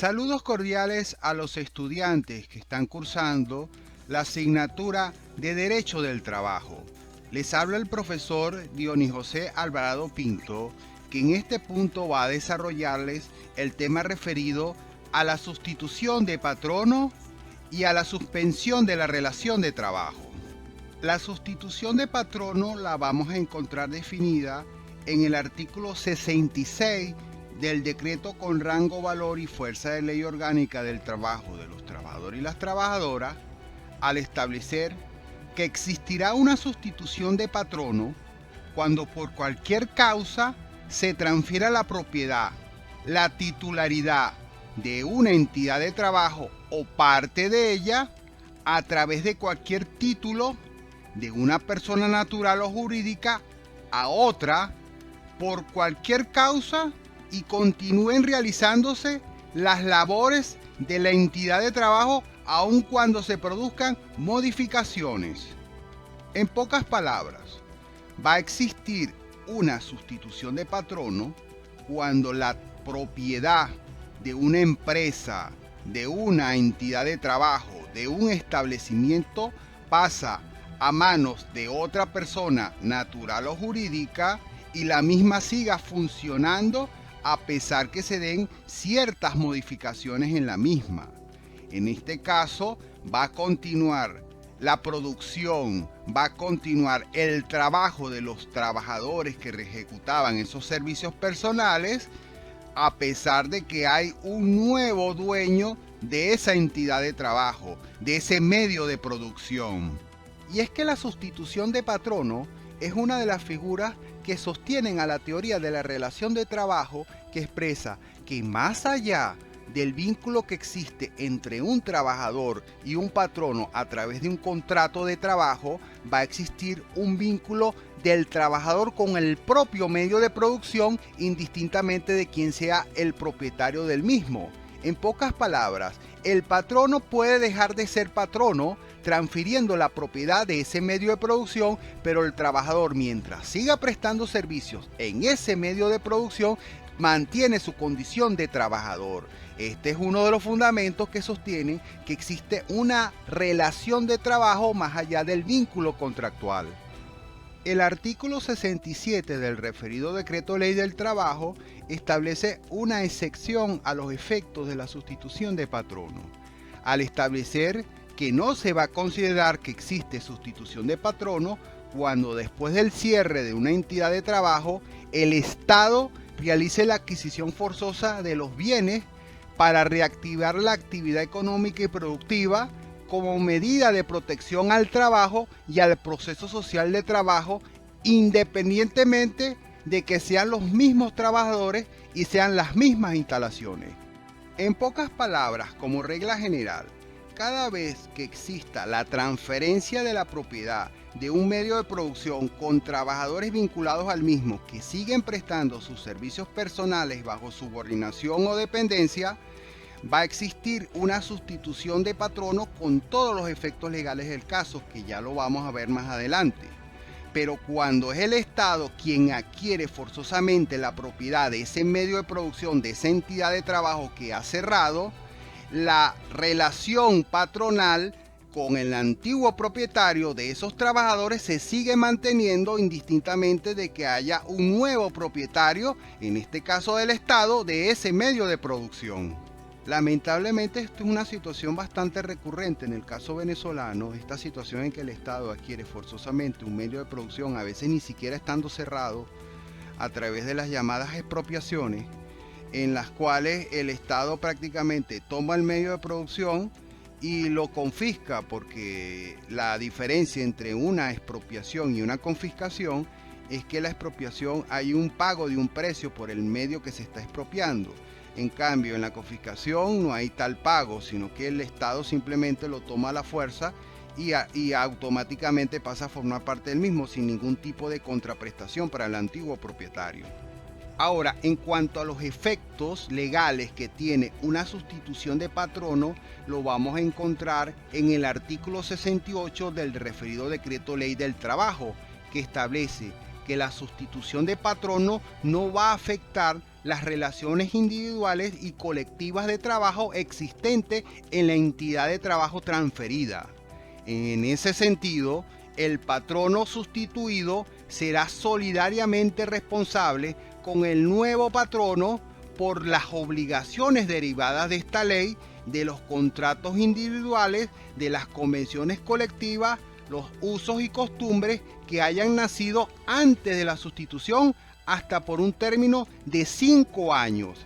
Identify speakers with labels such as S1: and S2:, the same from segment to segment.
S1: Saludos cordiales a los estudiantes que están cursando la asignatura de Derecho del Trabajo. Les habla el profesor Dionis José Alvarado Pinto, que en este punto va a desarrollarles el tema referido a la sustitución de patrono y a la suspensión de la relación de trabajo. La sustitución de patrono la vamos a encontrar definida en el artículo 66 del decreto con rango, valor y fuerza de ley orgánica del trabajo de los trabajadores y las trabajadoras, al establecer que existirá una sustitución de patrono cuando por cualquier causa se transfiera la propiedad, la titularidad de una entidad de trabajo o parte de ella a través de cualquier título de una persona natural o jurídica a otra por cualquier causa y continúen realizándose las labores de la entidad de trabajo aun cuando se produzcan modificaciones. En pocas palabras, va a existir una sustitución de patrono cuando la propiedad de una empresa, de una entidad de trabajo, de un establecimiento pasa a manos de otra persona natural o jurídica y la misma siga funcionando a pesar que se den ciertas modificaciones en la misma. En este caso va a continuar la producción, va a continuar el trabajo de los trabajadores que ejecutaban esos servicios personales a pesar de que hay un nuevo dueño de esa entidad de trabajo, de ese medio de producción. Y es que la sustitución de patrono es una de las figuras que sostienen a la teoría de la relación de trabajo, que expresa que más allá del vínculo que existe entre un trabajador y un patrono a través de un contrato de trabajo, va a existir un vínculo del trabajador con el propio medio de producción, indistintamente de quién sea el propietario del mismo. En pocas palabras, el patrono puede dejar de ser patrono transfiriendo la propiedad de ese medio de producción, pero el trabajador, mientras siga prestando servicios en ese medio de producción, mantiene su condición de trabajador. Este es uno de los fundamentos que sostienen que existe una relación de trabajo más allá del vínculo contractual. El artículo 67 del referido decreto ley del trabajo establece una excepción a los efectos de la sustitución de patrono, al establecer que no se va a considerar que existe sustitución de patrono cuando después del cierre de una entidad de trabajo el Estado realice la adquisición forzosa de los bienes para reactivar la actividad económica y productiva como medida de protección al trabajo y al proceso social de trabajo, independientemente de que sean los mismos trabajadores y sean las mismas instalaciones. En pocas palabras, como regla general, cada vez que exista la transferencia de la propiedad de un medio de producción con trabajadores vinculados al mismo que siguen prestando sus servicios personales bajo subordinación o dependencia, va a existir una sustitución de patrono con todos los efectos legales del caso, que ya lo vamos a ver más adelante. Pero cuando es el Estado quien adquiere forzosamente la propiedad de ese medio de producción, de esa entidad de trabajo que ha cerrado, la relación patronal con el antiguo propietario de esos trabajadores se sigue manteniendo indistintamente de que haya un nuevo propietario, en este caso del Estado, de ese medio de producción. Lamentablemente esto es una situación bastante recurrente en el caso venezolano, esta situación en que el Estado adquiere forzosamente un medio de producción, a veces ni siquiera estando cerrado, a través de las llamadas expropiaciones, en las cuales el Estado prácticamente toma el medio de producción y lo confisca, porque la diferencia entre una expropiación y una confiscación es que la expropiación hay un pago de un precio por el medio que se está expropiando. En cambio, en la confiscación no hay tal pago, sino que el Estado simplemente lo toma a la fuerza y automáticamente pasa a formar parte del mismo sin ningún tipo de contraprestación para el antiguo propietario. Ahora, en cuanto a los efectos legales que tiene una sustitución de patrono, lo vamos a encontrar en el artículo 68 del referido decreto ley del trabajo, que establece que la sustitución de patrono no va a afectar las relaciones individuales y colectivas de trabajo existentes en la entidad de trabajo transferida. En ese sentido, el patrono sustituido será solidariamente responsable con el nuevo patrono por las obligaciones derivadas de esta ley, de los contratos individuales, de las convenciones colectivas, los usos y costumbres que hayan nacido antes de la sustitución hasta por un término de 5 años.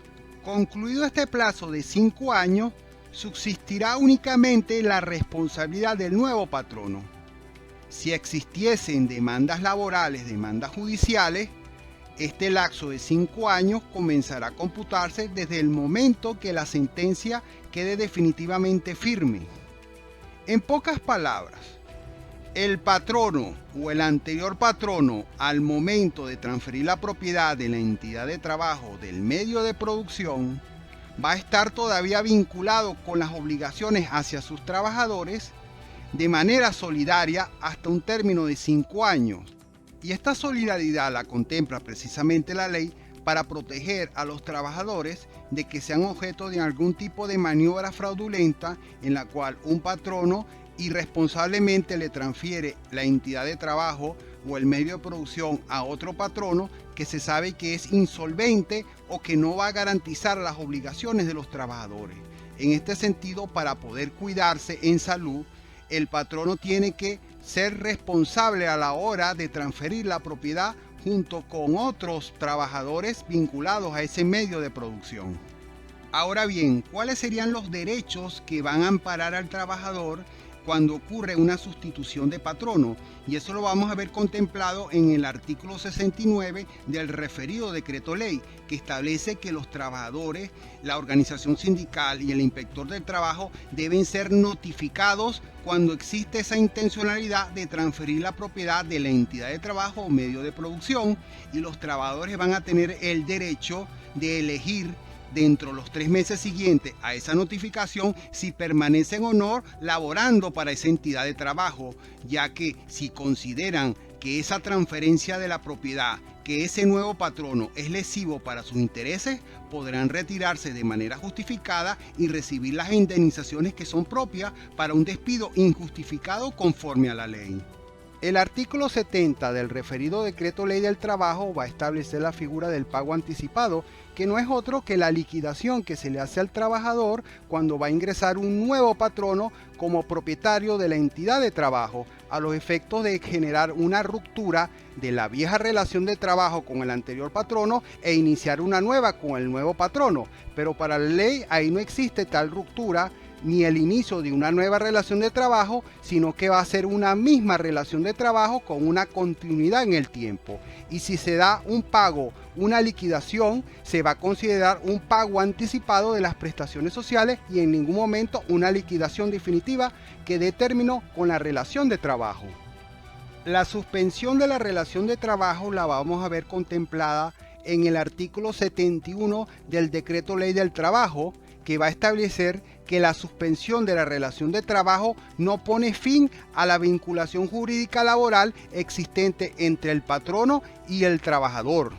S1: Concluido este plazo de 5 años, subsistirá únicamente la responsabilidad del nuevo patrono. Si existiesen demandas laborales, demandas judiciales, este lapso de 5 años comenzará a computarse desde el momento que la sentencia quede definitivamente firme. En pocas palabras, el patrono o el anterior patrono, al momento de transferir la propiedad de la entidad de trabajo del medio de producción, va a estar todavía vinculado con las obligaciones hacia sus trabajadores de manera solidaria hasta un término de 5 años. Y esta solidaridad la contempla precisamente la ley para proteger a los trabajadores de que sean objeto de algún tipo de maniobra fraudulenta en la cual un patrono irresponsablemente le transfiere la entidad de trabajo o el medio de producción a otro patrono que se sabe que es insolvente o que no va a garantizar las obligaciones de los trabajadores. En este sentido, para poder cuidarse en salud, el patrono tiene que ser responsable a la hora de transferir la propiedad junto con otros trabajadores vinculados a ese medio de producción. Ahora bien, ¿cuáles serían los derechos que van a amparar al trabajador cuando ocurre una sustitución de patrono? Y eso lo vamos a ver contemplado en el artículo 69 del referido decreto ley, que establece que los trabajadores, la organización sindical y el inspector del trabajo deben ser notificados cuando existe esa intencionalidad de transferir la propiedad de la entidad de trabajo o medio de producción, y los trabajadores van a tener el derecho de elegir dentro de los 3 meses siguientes a esa notificación si permanecen o no laborando para esa entidad de trabajo, ya que si consideran que esa transferencia de la propiedad, que ese nuevo patrono es lesivo para sus intereses, podrán retirarse de manera justificada y recibir las indemnizaciones que son propias para un despido injustificado conforme a la ley. El artículo 70 del referido decreto ley del trabajo va a establecer la figura del pago anticipado, que no es otro que la liquidación que se le hace al trabajador cuando va a ingresar un nuevo patrono como propietario de la entidad de trabajo, a los efectos de generar una ruptura de la vieja relación de trabajo con el anterior patrono e iniciar una nueva con el nuevo patrono. Pero para la ley ahí no existe tal ruptura ni el inicio de una nueva relación de trabajo, sino que va a ser una misma relación de trabajo con una continuidad en el tiempo. Y si se da un pago, una liquidación, se va a considerar un pago anticipado de las prestaciones sociales y en ningún momento una liquidación definitiva que dé término con la relación de trabajo. La suspensión de la relación de trabajo la vamos a ver contemplada en el artículo 71 del decreto ley del trabajo, que va a establecer que la suspensión de la relación de trabajo no pone fin a la vinculación jurídica laboral existente entre el patrono y el trabajador.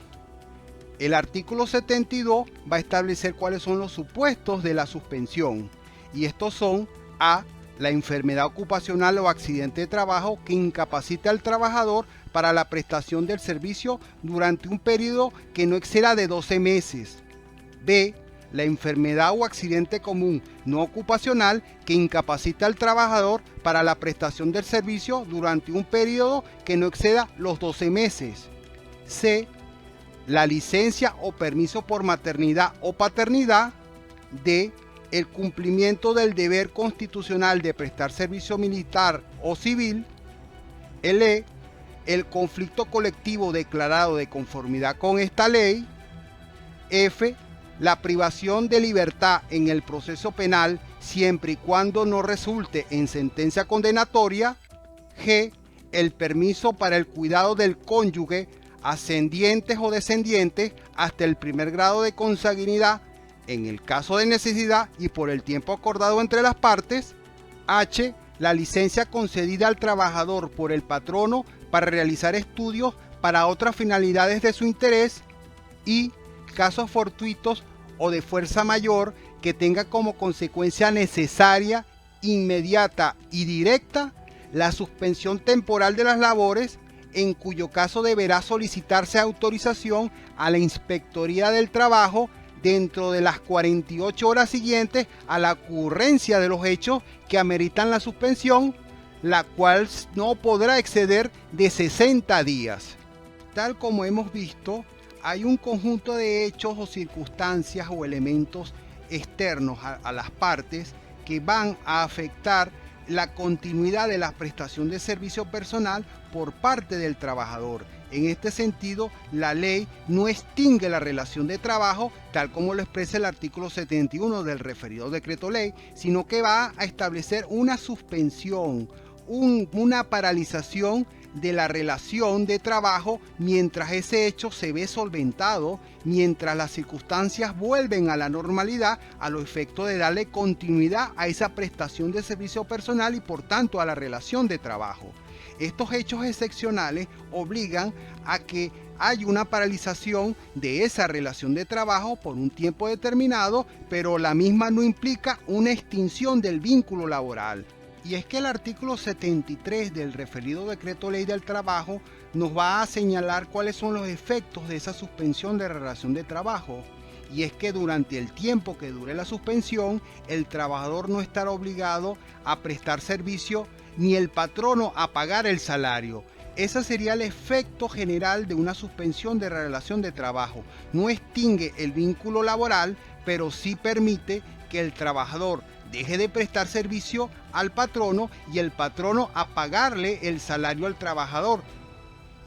S1: El artículo 72 va a establecer cuáles son los supuestos de la suspensión, y estos son: a. La enfermedad ocupacional o accidente de trabajo que incapacita al trabajador para la prestación del servicio durante un periodo que no exceda de 12 meses. B. La enfermedad o accidente común no ocupacional que incapacita al trabajador para la prestación del servicio durante un periodo que no exceda los 12 meses. C. La licencia o permiso por maternidad o paternidad. D. El cumplimiento del deber constitucional de prestar servicio militar o civil. L. El conflicto colectivo declarado de conformidad con esta ley. F. La privación de libertad en el proceso penal siempre y cuando no resulte en sentencia condenatoria. G. El permiso para el cuidado del cónyuge, ascendientes o descendientes, hasta el primer grado de consanguinidad, en el caso de necesidad y por el tiempo acordado entre las partes. H. La licencia concedida al trabajador por el patrono para realizar estudios para otras finalidades de su interés, y casos fortuitos o de fuerza mayor que tenga como consecuencia necesaria, inmediata y directa la suspensión temporal de las labores, en cuyo caso deberá solicitarse autorización a la Inspectoría del Trabajo dentro de las 48 horas siguientes a la ocurrencia de los hechos que ameritan la suspensión, la cual no podrá exceder de 60 días. Tal como hemos visto, hay un conjunto de hechos o circunstancias o elementos externos a las partes que van a afectar la continuidad de la prestación de servicio personal por parte del trabajador. En este sentido, la ley no extingue la relación de trabajo tal como lo expresa el artículo 71 del referido decreto ley, sino que va a establecer una suspensión, una paralización de la relación de trabajo mientras ese hecho se ve solventado, mientras las circunstancias vuelven a la normalidad a los efectos de darle continuidad a esa prestación de servicio personal y por tanto a la relación de trabajo. Estos hechos excepcionales obligan a que haya una paralización de esa relación de trabajo por un tiempo determinado, pero la misma no implica una extinción del vínculo laboral. Y es que el artículo 73 del referido decreto ley del trabajo nos va a señalar cuáles son los efectos de esa suspensión de relación de trabajo. Y es que durante el tiempo que dure la suspensión, el trabajador no estará obligado a prestar servicio ni el patrono a pagar el salario. Ese sería el efecto general de una suspensión de relación de trabajo. No extingue el vínculo laboral, pero sí permite que el trabajador deje de prestar servicio al patrono y el patrono a pagarle el salario al trabajador.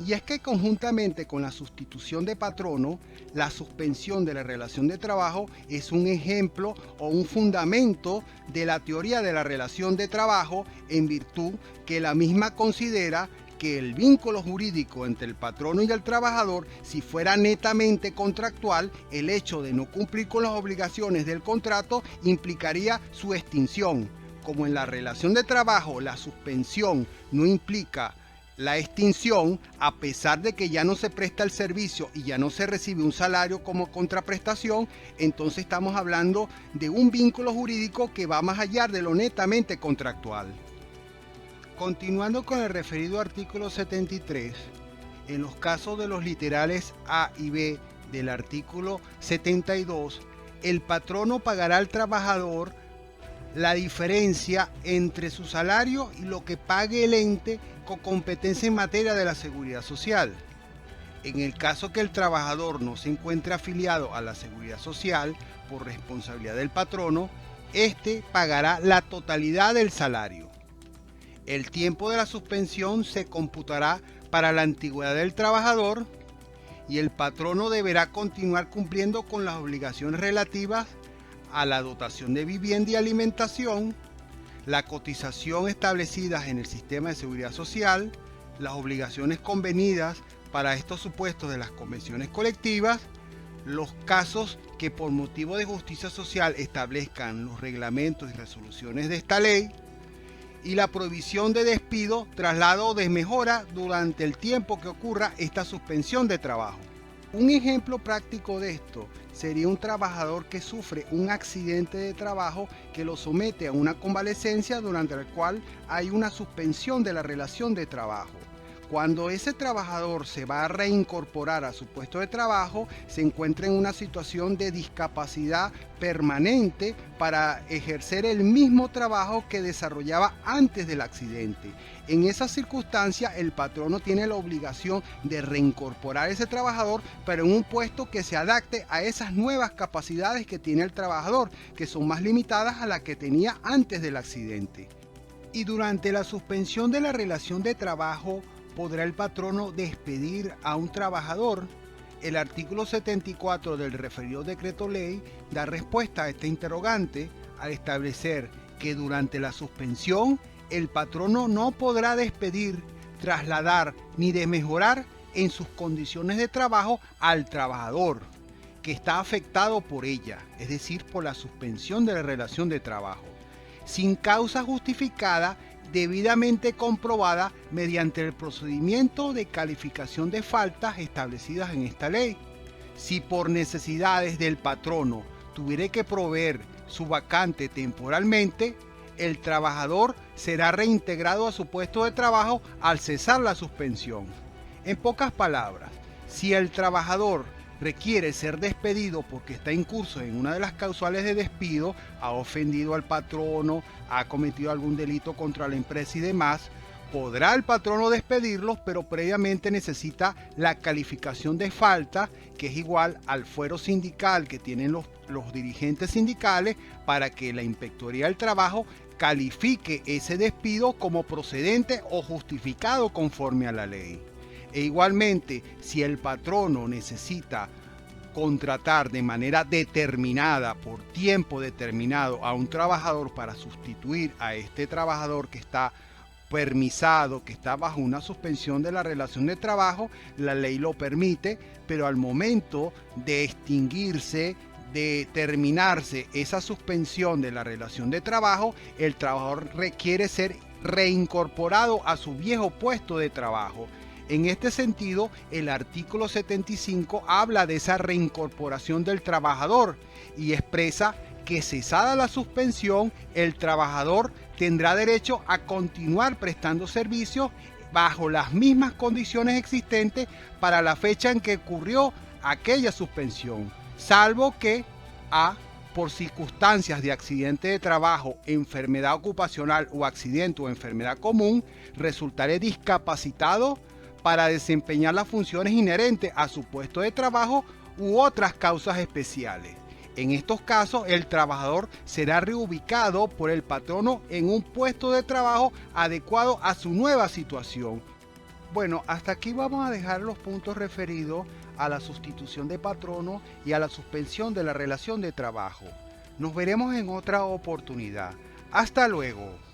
S1: Y es que conjuntamente con la sustitución de patrono, la suspensión de la relación de trabajo es un ejemplo o un fundamento de la teoría de la relación de trabajo, en virtud que la misma considera que el vínculo jurídico entre el patrono y el trabajador, si fuera netamente contractual, el hecho de no cumplir con las obligaciones del contrato implicaría su extinción. Como en la relación de trabajo la suspensión no implica la extinción, a pesar de que ya no se presta el servicio y ya no se recibe un salario como contraprestación, entonces estamos hablando de un vínculo jurídico que va más allá de lo netamente contractual. Continuando con el referido artículo 73, en los casos de los literales A y B del artículo 72, el patrono pagará al trabajador la diferencia entre su salario y lo que pague el ente con competencia en materia de la seguridad social. En el caso que el trabajador no se encuentre afiliado a la seguridad social por responsabilidad del patrono, éste pagará la totalidad del salario. El tiempo de la suspensión se computará para la antigüedad del trabajador y el patrono deberá continuar cumpliendo con las obligaciones relativas a la dotación de vivienda y alimentación, la cotización establecidas en el sistema de seguridad social, las obligaciones convenidas para estos supuestos de las convenciones colectivas, los casos que por motivo de justicia social establezcan los reglamentos y resoluciones de esta ley, y la prohibición de despido, traslado o desmejora durante el tiempo que ocurra esta suspensión de trabajo. Un ejemplo práctico de esto sería un trabajador que sufre un accidente de trabajo que lo somete a una convalecencia durante la cual hay una suspensión de la relación de trabajo. Cuando ese trabajador se va a reincorporar a su puesto de trabajo, se encuentra en una situación de discapacidad permanente para ejercer el mismo trabajo que desarrollaba antes del accidente. En esa circunstancia, el patrono tiene la obligación de reincorporar a ese trabajador, pero en un puesto que se adapte a esas nuevas capacidades que tiene el trabajador, que son más limitadas a las que tenía antes del accidente. Y durante la suspensión de la relación de trabajo, ¿podrá el patrono despedir a un trabajador? El artículo 74 del referido decreto ley da respuesta a esta interrogante al establecer que durante la suspensión el patrono no podrá despedir, trasladar ni desmejorar en sus condiciones de trabajo al trabajador que está afectado por ella, es decir, por la suspensión de la relación de trabajo, sin causa justificada debidamente comprobada mediante el procedimiento de calificación de faltas establecidas en esta ley. Si por necesidades del patrono tuviere que proveer su vacante temporalmente, el trabajador será reintegrado a su puesto de trabajo al cesar la suspensión. En pocas palabras, si el trabajador requiere ser despedido porque está incurso en una de las causales de despido, ha ofendido al patrono, ha cometido algún delito contra la empresa y demás, podrá el patrono despedirlos, pero previamente necesita la calificación de falta, que es igual al fuero sindical que tienen los dirigentes sindicales, para que la Inspectoría del Trabajo califique ese despido como procedente o justificado conforme a la ley. E igualmente, si el patrono necesita contratar de manera determinada, por tiempo determinado, a un trabajador para sustituir a este trabajador que está permisado, que está bajo una suspensión de la relación de trabajo, la ley lo permite, pero al momento de extinguirse, de terminarse esa suspensión de la relación de trabajo, el trabajador requiere ser reincorporado a su viejo puesto de trabajo. En este sentido, el artículo 75 habla de esa reincorporación del trabajador y expresa que cesada la suspensión, el trabajador tendrá derecho a continuar prestando servicios bajo las mismas condiciones existentes para la fecha en que ocurrió aquella suspensión, salvo que a por circunstancias de accidente de trabajo, enfermedad ocupacional o accidente o enfermedad común, resultaré discapacitado para desempeñar las funciones inherentes a su puesto de trabajo u otras causas especiales. En estos casos, el trabajador será reubicado por el patrono en un puesto de trabajo adecuado a su nueva situación. Bueno, hasta aquí vamos a dejar los puntos referidos a la sustitución de patrono y a la suspensión de la relación de trabajo. Nos veremos en otra oportunidad. Hasta luego.